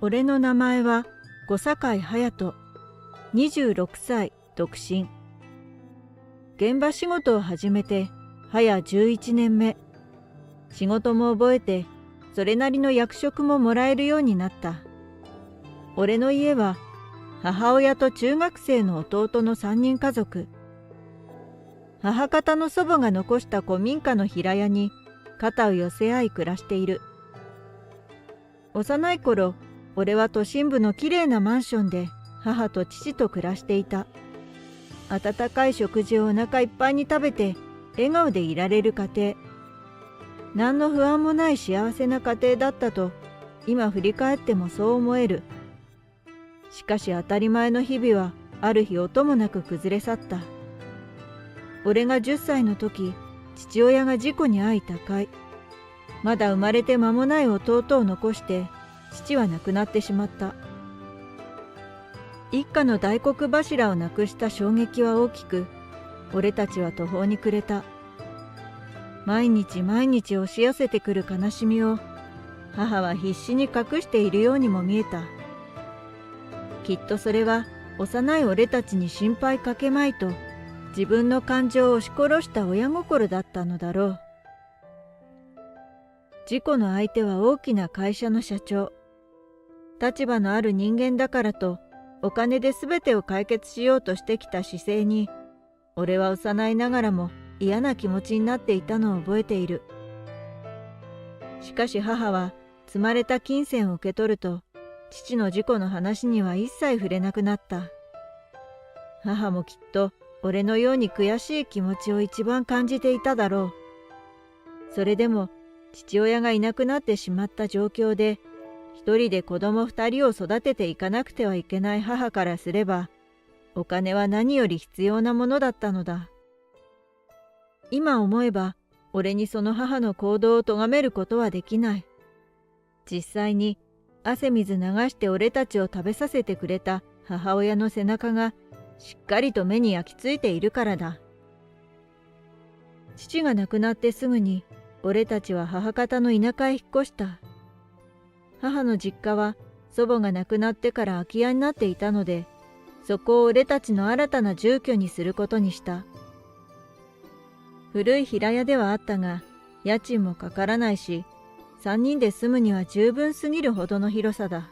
俺の名前は小坂井隼人、26歳、独身。現場仕事を始めて早11年目。仕事も覚えて、それなりの役職ももらえるようになった。俺の家は母親と中学生の弟の3人家族。母方の祖母が残した古民家の平屋に肩を寄せ合い暮らしている。幼い頃、俺は都心部のきれいなマンションで母と父と暮らしていた。温かい食事をお腹いっぱいに食べて笑顔でいられる家庭。何の不安もない幸せな家庭だったと今振り返ってもそう思える。しかし当たり前の日々はある日音もなく崩れ去った。俺が10歳の時、父親が事故に遭い他界。まだ生まれて間もない弟を残して父は亡くなってしまった。一家の大黒柱を亡くした衝撃は大きく、俺たちは途方に暮れた。毎日毎日押し寄せてくる悲しみを母は必死に隠しているようにも見えた。きっとそれは幼い俺たちに心配かけまいと自分の感情を押し殺した親心だったのだろう。事故の相手は大きな会社の社長。立場のある人間だからとお金で全てを解決しようとしてきた姿勢に、俺は幼いながらも嫌な気持ちになっていたのを覚えている。しかし母は積まれた金銭を受け取ると、父の事故の話には一切触れなくなった。母もきっと俺のように悔しい気持ちを一番感じていただろう。それでも父親がいなくなってしまった状況で、一人で子供2人を育てていかなくてはいけない母からすれば、お金は何より必要なものだったのだ。今思えば、俺にその母の行動を咎めることはできない。実際に汗水流して俺たちを食べさせてくれた母親の背中がしっかりと目に焼き付いているからだ。父が亡くなってすぐに、俺たちは母方の田舎へ引っ越した。母の実家は祖母が亡くなってから空き家になっていたので、そこを俺たちの新たな住居にすることにした。古い平屋ではあったが、家賃もかからないし、3人で住むには十分すぎるほどの広さだ。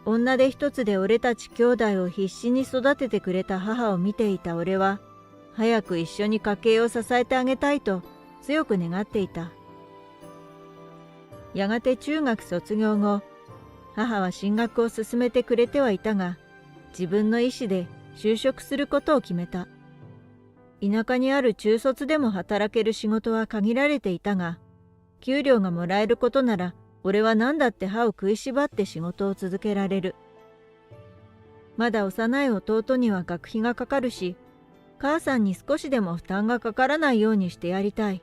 女手一つで俺たち兄弟を必死に育ててくれた母を見ていた俺は、早く一緒に家計を支えてあげたいと強く願っていた。やがて中学卒業後、母は進学を進めてくれてはいたが、自分の意思で就職することを決めた。田舎にある中卒でも働ける仕事は限られていたが、給料がもらえることなら、俺は何だって歯を食いしばって仕事を続けられる。まだ幼い弟には学費がかかるし、母さんに少しでも負担がかからないようにしてやりたい。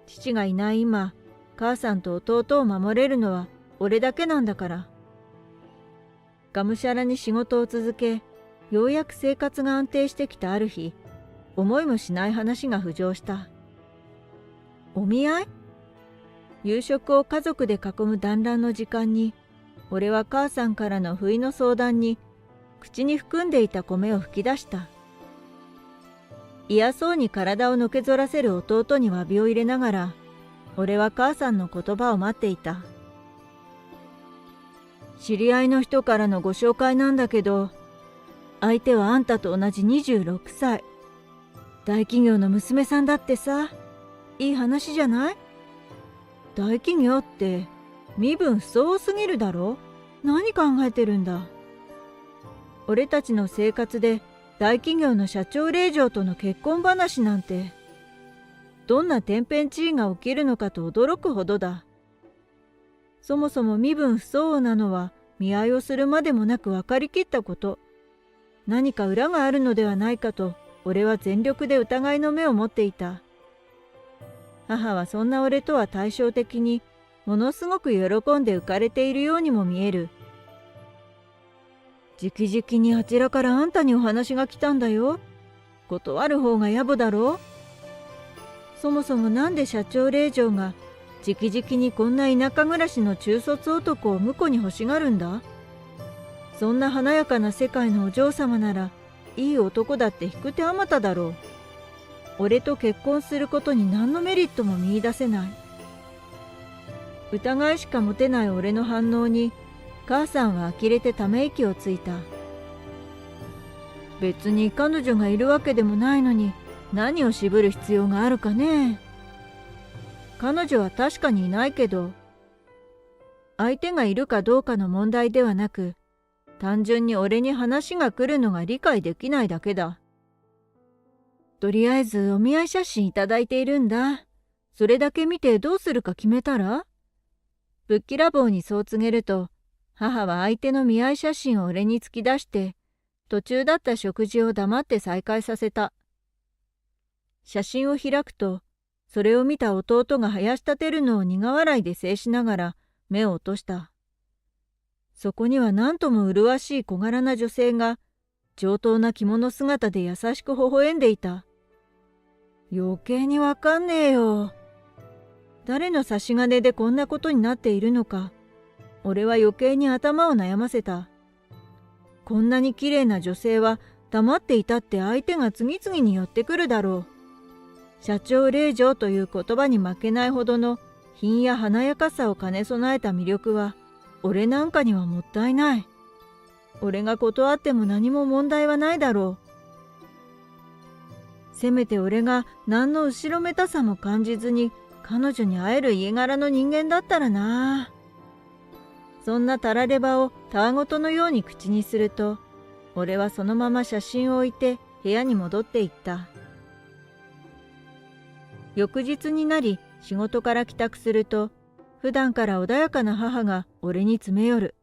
父がいない今、母さんと弟を守れるのは俺だけなんだから。がむしゃらに仕事を続け、ようやく生活が安定してきたある日、思いもしない話が浮上した。お見合い？夕食を家族で囲む団らんの時間に、俺は母さんからの不意の相談に、口に含んでいた米を吹き出した。嫌そうに体をのけぞらせる弟に詫びを入れながら、俺は母さんの言葉を待っていた。知り合いの人からのご紹介なんだけど、相手はあんたと同じ26歳。大企業の娘さんだってさ、いい話じゃない？大企業って身分不相応すぎるだろ？何考えてるんだ？俺たちの生活で大企業の社長令嬢との結婚話なんて、どんな天変地異が起きるのかと驚くほどだ。そもそも身分不相応なのは見合いをするまでもなく分かりきったこと。何か裏があるのではないかと俺は全力で疑いの目を持っていた。母はそんな俺とは対照的にものすごく喜んで浮かれているようにも見える。直々にあちらからあんたにお話が来たんだよ。断る方が野暮だろう。そもそもなんで社長令嬢が直々にこんな田舎暮らしの中卒男を婿に欲しがるんだ。そんな華やかな世界のお嬢様なら、いい男だって引く手あまただろう。俺と結婚することに何のメリットも見出せない。疑いしか持てない俺の反応に、母さんは呆れてため息をついた。別に彼女がいるわけでもないのに、何を渋る必要があるかね。彼女は確かにいないけど、相手がいるかどうかの問題ではなく、単純に俺に話が来るのが理解できないだけだ。とりあえずお見合い写真いただいているんだ。それだけ見てどうするか決めたら？ぶっきらぼうにそう告げると、母は相手の見合い写真を俺に突き出して、途中だった食事を黙って再開させた。写真を開くと、それを見た弟が生やし立てるのを苦笑いで制しながら目を落とした。そこには何とも麗しい小柄な女性が、上等な着物姿で優しく微笑んでいた。余計にわかんねえよ。誰の差し金でこんなことになっているのか、俺は余計に頭を悩ませた。こんなに綺麗な女性は黙っていたって相手が次々に寄ってくるだろう。社長令嬢という言葉に負けないほどの品や華やかさを兼ね備えた魅力は、俺なんかにはもったいない。俺が断っても何も問題はないだろう。せめて俺が何の後ろめたさも感じずに彼女に会える家柄の人間だったらな。そんなたらればをたわごとのように口にすると、俺はそのまま写真を置いて部屋に戻っていった。翌日になり仕事から帰宅すると、普段から穏やかな母が俺に詰め寄る。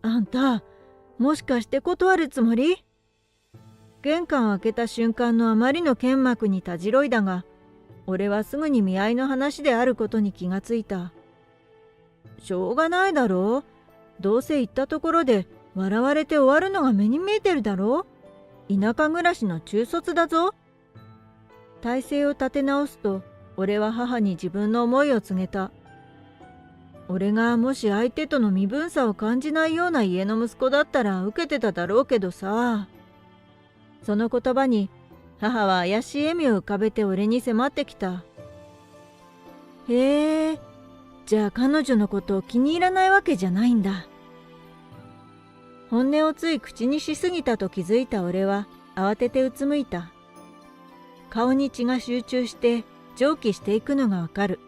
あんた、もしかして断るつもり？玄関を開けた瞬間のあまりの剣幕にたじろいだが、俺はすぐに見合いの話であることに気がついた。しょうがないだろう。どうせ行ったところで笑われて終わるのが目に見えてるだろう。田舎暮らしの中卒だぞ。体勢を立て直すと、俺は母に自分の思いを告げた。俺がもし相手との身分差を感じないような家の息子だったら受けてただろうけどさ。その言葉に母は怪しい笑みを浮かべて俺に迫ってきた。へえ、じゃあ彼女のことを気に入らないわけじゃないんだ。本音をつい口にしすぎたと気づいた俺は慌ててうつむいた。顔に血が集中して蒸気していくのがわかる。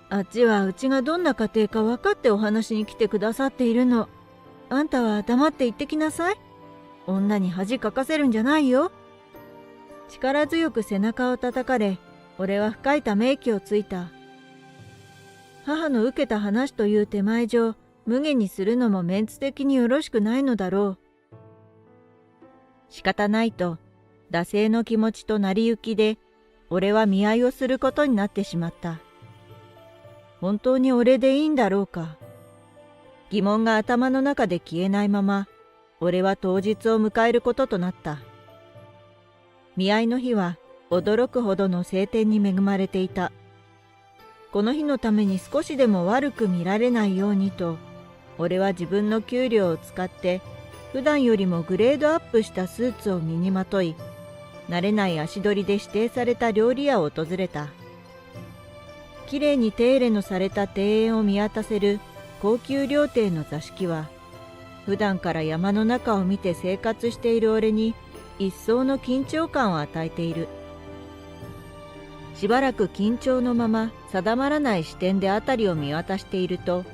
あっちはうちがどんな家庭か分かってお話に来てくださっているの。あんたは黙って行ってきなさい。女に恥かかせるんじゃないよ。力強く背中を叩かれ、俺は深いため息をついた。母の受けた話という手前上、無下にするのもメンツ的によろしくないのだろう。仕方ないと、惰性の気持ちと成り行きで、俺は見合いをすることになってしまった。本当に俺でいいんだろうか。疑問が頭の中で消えないまま、俺は当日を迎えることとなった。見合いの日は驚くほどの晴天に恵まれていた。この日のために少しでも悪く見られないようにと、俺は自分の給料を使って普段よりもグレードアップしたスーツを身にまとい、慣れない足取りで指定された料理屋を訪れた。きれいに手入れのされた庭園を見渡せる高級料亭の座敷は、普段から山の中を見て生活している俺に一層の緊張感を与えている。しばらく緊張のまま定まらない視点で辺りを見渡していると、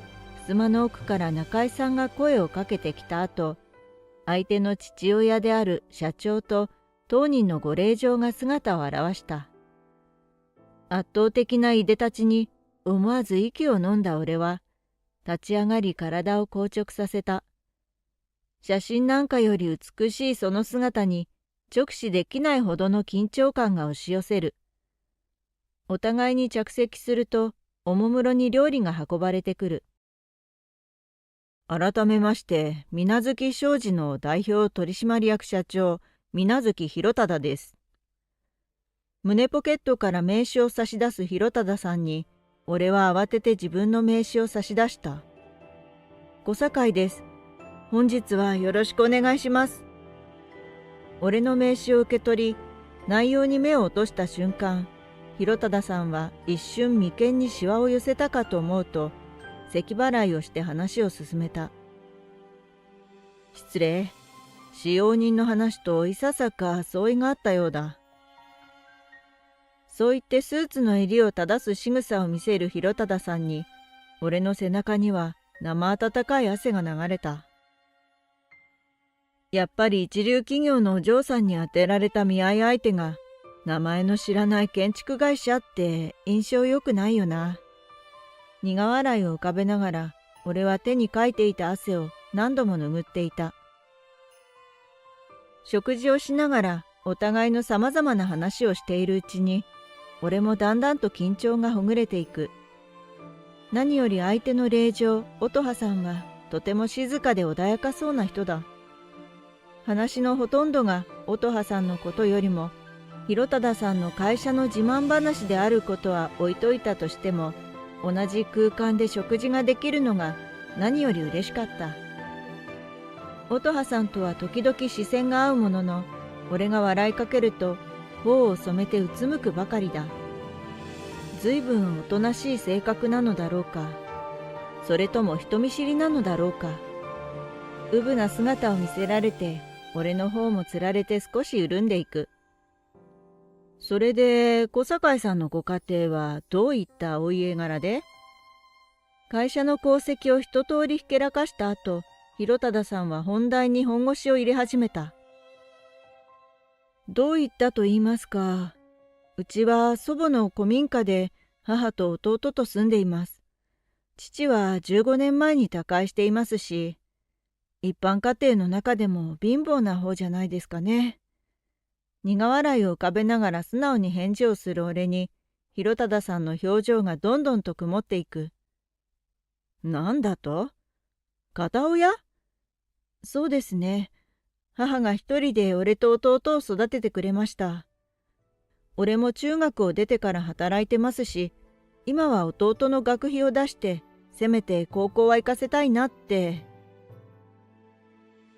襖の奥から中井さんが声をかけてきた後、相手の父親である社長と当人のご令嬢が姿を現した。圧倒的ないでたちに思わず息を飲んだ俺は、立ち上がり体を硬直させた。写真なんかより美しいその姿に直視できないほどの緊張感が押し寄せる。お互いに着席すると、おもむろに料理が運ばれてくる。改めまして、水無月商事の代表取締役社長、水無月弘忠です。胸ポケットから名刺を差し出す広忠さんに、俺は慌てて自分の名刺を差し出した。小堺です。本日はよろしくお願いします。俺の名刺を受け取り、内容に目を落とした瞬間、広忠さんは一瞬眉間にシワを寄せたかと思うと、咳払いをして話を進めた。失礼。使用人の話といささか相違があったようだ。そう言ってスーツの襟を正す仕草を見せる広忠さんに、俺の背中には生温かい汗が流れた。やっぱり一流企業のお嬢さんに当てられた見合い相手が、名前の知らない建築会社って印象良くないよな。苦笑いを浮かべながら、俺は手にかいていた汗を何度も拭っていた。食事をしながらお互いのさまざまな話をしているうちに、俺もだんだんと緊張がほぐれていく。何より相手の令嬢、乙葉さんはとても静かで穏やかそうな人だ。話のほとんどが乙葉さんのことよりも、広忠さんの会社の自慢話であることは置いといたとしても、同じ空間で食事ができるのが何より嬉しかった。乙葉さんとは時々視線が合うものの、俺が笑いかけると頬を染めてうつむくばかりだ。ずいぶんおとなしい性格なのだろうか、それとも人見知りなのだろうか。うぶな姿を見せられて、俺の方もつられて少し潤んでいく。それで小堺さんのご家庭はどういったお家柄で？会社の功績を一通りひけらかした後、広忠さんは本題に本腰を入れ始めた。どういったと言いますか、うちは祖母の古民家で母と弟と住んでいます。父は15年前に他界していますし、一般家庭の中でも貧乏な方じゃないですかね。苦笑いを浮かべながら素直に返事をする俺に、広忠さんの表情がどんどんと曇っていく。なんだと？片親？そうですね。母が一人で俺と弟を育ててくれました。俺も中学を出てから働いてますし、今は弟の学費を出して、せめて高校は行かせたいなって。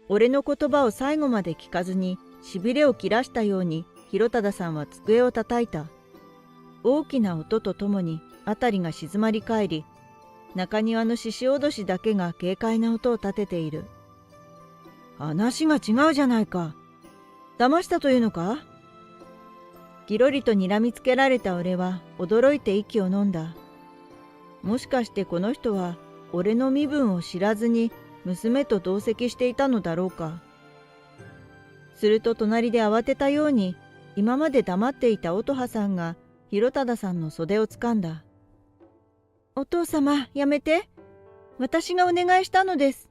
俺の言葉を最後まで聞かずに、しびれを切らしたように広忠さんは机を叩いた。大きな音とともに辺りが静まり返り、中庭の獅子おどしだけが軽快な音を立てている。話が違うじゃないか。騙したというのか？ぎろりと睨みつけられた俺は驚いて息を飲んだ。もしかしてこの人は俺の身分を知らずに娘と同席していたのだろうか。すると隣で慌てたように今まで黙っていた乙葉さんが広忠さんの袖をつかんだ。お父様、やめて。私がお願いしたのです。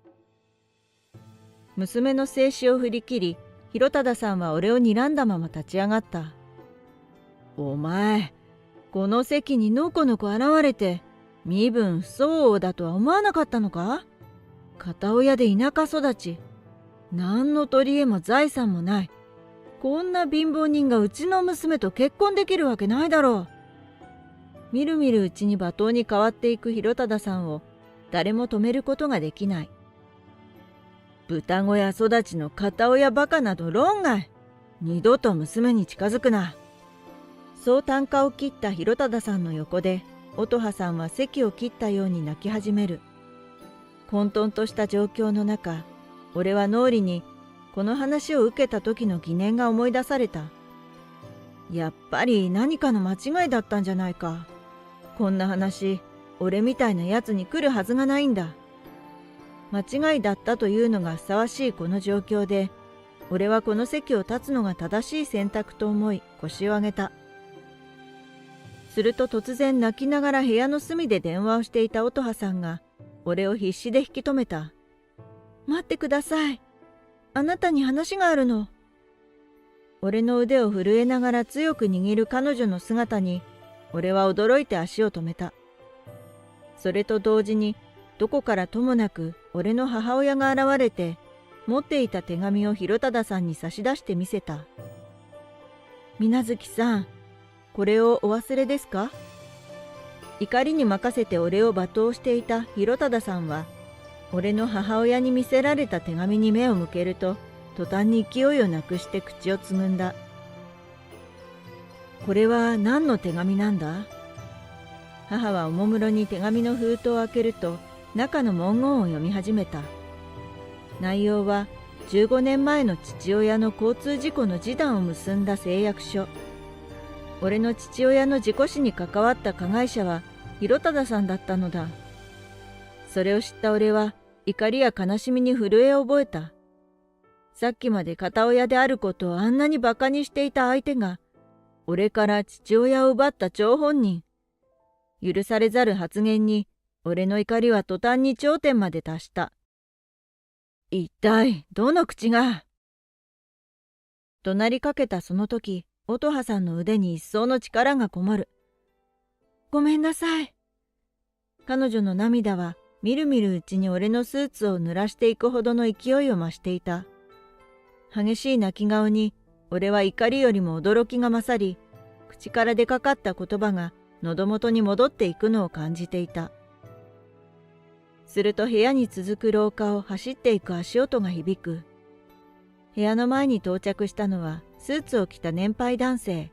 娘の制止を振り切り、広忠さんは俺を睨んだまま立ち上がった。お前、この席にのこのこ現れて、身分不相応だとは思わなかったのか？片親で田舎育ち。何の取り柄も財産もない。こんな貧乏人がうちの娘と結婚できるわけないだろう。みるみるうちに罵倒に変わっていく広忠さんを誰も止めることができない。豚小屋育ちの片親バカなど論外。二度と娘に近づくな。そう啖呵を切った広忠さんの横で乙葉さんは咳を切ったように泣き始める。混沌とした状況の中、俺は脳裏にこの話を受けた時の疑念が思い出された。やっぱり何かの間違いだったんじゃないか。こんな話、俺みたいなやつに来るはずがないんだ。間違いだったというのがふさわしいこの状況で、俺はこの席を立つのが正しい選択と思い腰を上げた。すると突然泣きながら部屋の隅で電話をしていた乙葉さんが俺を必死で引き止めた。待ってください。あなたに話があるの。俺の腕を震えながら強く握る彼女の姿に俺は驚いて足を止めた。それと同時にどこからともなく俺の母親が現れて持っていた手紙を広忠さんに差し出してみせた。水無月さん、これをお忘れですか？怒りに任せて俺を罵倒していた広忠さんは、俺の母親に見せられた手紙に目を向けると、途端に勢いをなくして口をつぐんだ。これは何の手紙なんだ？母はおもむろに手紙の封筒を開けると、中の文言を読み始めた。内容は、15年前の父親の交通事故の示談を結んだ誓約書。俺の父親の事故死に関わった加害者は広忠さんだったのだ。それを知った俺は怒りや悲しみに震えを覚えた。さっきまで片親であることをあんなに馬鹿にしていた相手が、俺から父親を奪った張本人。許されざる発言に俺の怒りは途端に頂点まで達した。一体どの口が。怒鳴りかけたその時、乙葉さんの腕に一層の力がこもる。ごめんなさい。彼女の涙はみるみるうちに俺のスーツを濡らしていくほどの勢いを増していた。激しい泣き顔に俺は怒りよりも驚きが勝り、口から出かかった言葉が喉元に戻っていくのを感じていた。すると部屋に続く廊下を走っていく足音が響く。部屋の前に到着したのはスーツを着た年配男性。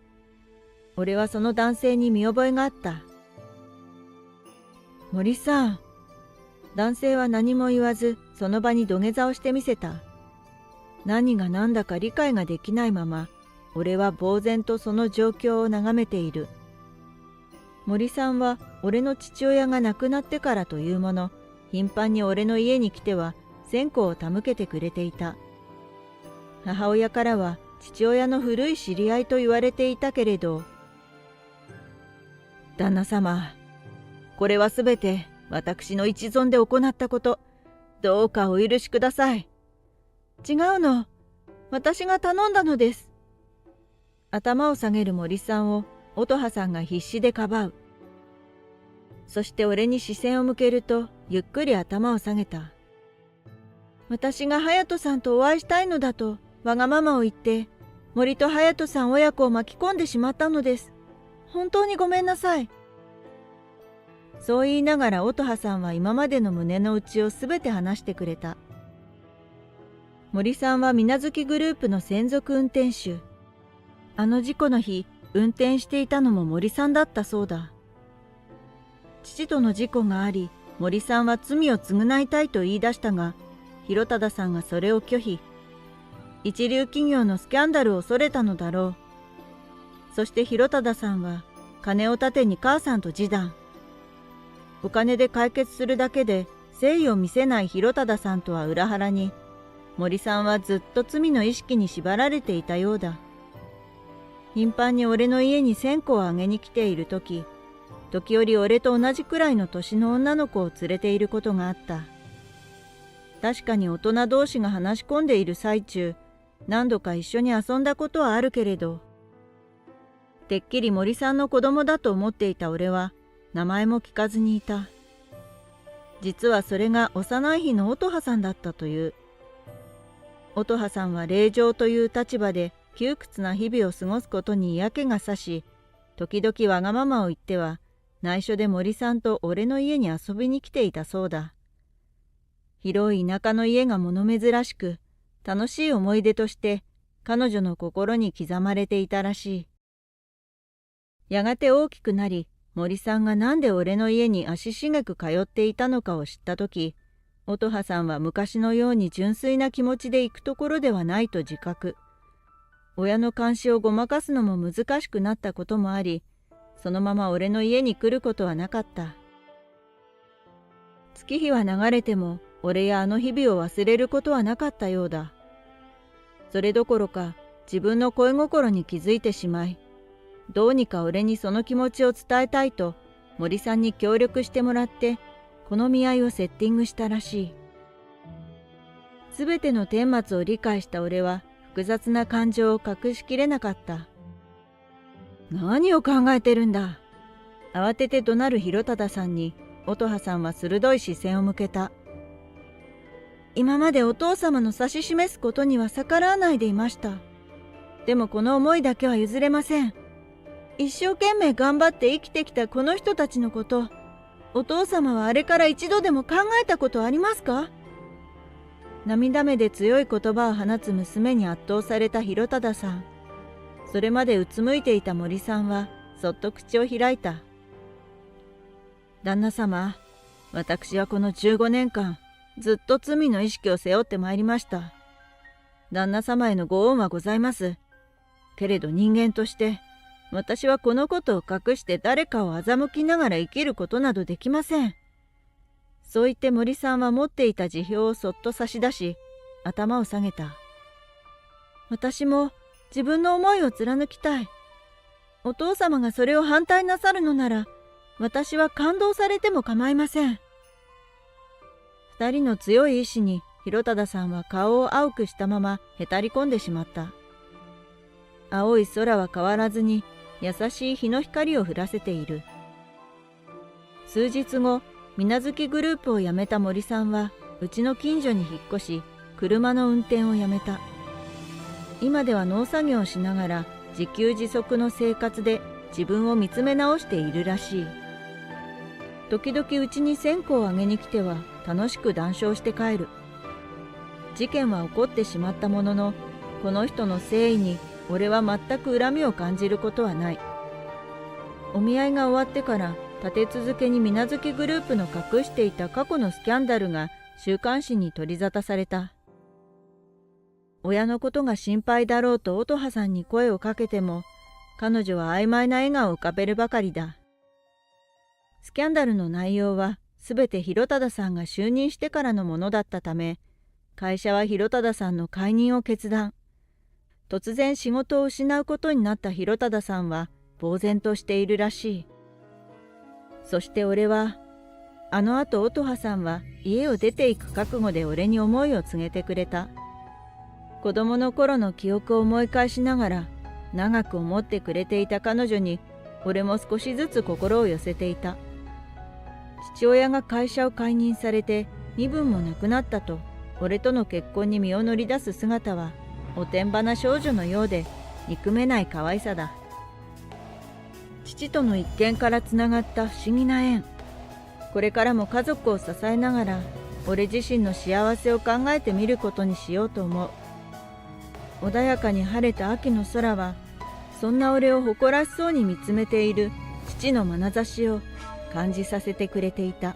俺はその男性に見覚えがあった。森さん。男性は何も言わずその場に土下座をしてみせた。何が何だか理解ができないまま、俺は呆然とその状況を眺めている。森さんは俺の父親が亡くなってからというもの、頻繁に俺の家に来ては線香を手向けてくれていた。母親からは父親の古い知り合いと言われていたけれど、旦那様、これはすべて私の一存で行ったこと、どうかお許しください。違うの、私が頼んだのです。頭を下げる森さんを乙葉さんが必死でかばう。そして俺に視線を向けるとゆっくり頭を下げた。私が隼人さんとお会いしたいのだとわがままを言って森と隼人さん親子を巻き込んでしまったのです。本当にごめんなさい。そう言いながら乙葉さんは今までの胸の内をすべて話してくれた。森さんは水無月グループの専属運転手。あの事故の日、運転していたのも森さんだったそうだ。父との事故があり、森さんは罪を償いたいと言い出したが、広忠さんがそれを拒否。一流企業のスキャンダルを恐れたのだろう。そして広忠さんは金を盾に母さんと示談。お金で解決するだけで誠意を見せない広忠さんとは裏腹に、森さんはずっと罪の意識に縛られていたようだ。頻繁に俺の家に線香をあげに来ているとき、時折俺と同じくらいの年の女の子を連れていることがあった。確かに大人同士が話し込んでいる最中、何度か一緒に遊んだことはあるけれど、てっきり森さんの子供だと思っていた俺は、名前も聞かずにいた。実はそれが幼い日の乙葉さんだったという。乙葉さんは令嬢という立場で窮屈な日々を過ごすことに嫌気がさし、時々わがままを言っては、内緒で森さんと俺の家に遊びに来ていたそうだ。広い田舎の家が物珍しく、楽しい思い出として彼女の心に刻まれていたらしい。やがて大きくなり、森さんがなんで俺の家に足しげく通っていたのかを知ったとき、乙葉さんは昔のように純粋な気持ちで行くところではないと自覚。親の監視をごまかすのも難しくなったこともあり、そのまま俺の家に来ることはなかった。月日は流れても、俺やあの日々を忘れることはなかったようだ。それどころか、自分の恋心に気づいてしまい、どうにか俺にその気持ちを伝えたいと、森さんに協力してもらって、この見合いをセッティングしたらしい。すべての顛末を理解した俺は、複雑な感情を隠しきれなかった。何を考えてるんだ。慌てて怒鳴る広忠さんに、乙葉さんは鋭い視線を向けた。今までお父様の指し示すことには逆らわないでいました。でもこの思いだけは譲れません。一生懸命頑張って生きてきたこの人たちのこと、お父様はあれから一度でも考えたことありますか？涙目で強い言葉を放つ娘に圧倒された広忠さん。それまでうつむいていた森さんはそっと口を開いた。旦那様、私はこの15年間ずっと罪の意識を背負ってまいりました。旦那様へのご恩はございます。けれど人間として私はこのことを隠して誰かを欺きながら生きることなどできません。そう言って森さんは持っていた辞表をそっと差し出し、頭を下げた。私も自分の思いを貫きたい。お父様がそれを反対なさるのなら、私は感動されても構いません。二人の強い意志に広忠さんは顔を青くしたままへたり込んでしまった。青い空は変わらずに優しい日の光を降らせている。数日後、水無月グループを辞めた森さんはうちの近所に引っ越し、車の運転をやめた。今では農作業をしながら自給自足の生活で自分を見つめ直しているらしい。時々うちに線香をあげに来ては楽しく談笑して帰る。事件は起こってしまったものの、この人の誠意に俺は全く恨みを感じることはない。お見合いが終わってから立て続けに水無月グループの隠していた過去のスキャンダルが週刊誌に取り沙汰された。親のことが心配だろうと乙葉さんに声をかけても、彼女は曖昧な笑顔を浮かべるばかりだ。スキャンダルの内容はすべて広忠さんが就任してからのものだったため、会社は広忠さんの解任を決断。突然仕事を失うことになった広忠さんは呆然としているらしい。そして俺は、あのあと乙葉さんは家を出ていく覚悟で俺に思いを告げてくれた。子供の頃の記憶を思い返しながら、長く思ってくれていた彼女に、俺も少しずつ心を寄せていた。父親が会社を解任されて身分もなくなったと、俺との結婚に身を乗り出す姿は、おてんばな少女のようで、憎めない可愛さだ。父との一見からつながった不思議な縁。これからも家族を支えながら、俺自身の幸せを考えてみることにしようと思う。穏やかに晴れた秋の空は、そんな俺を誇らしそうに見つめている父の眼差しを感じさせてくれていた。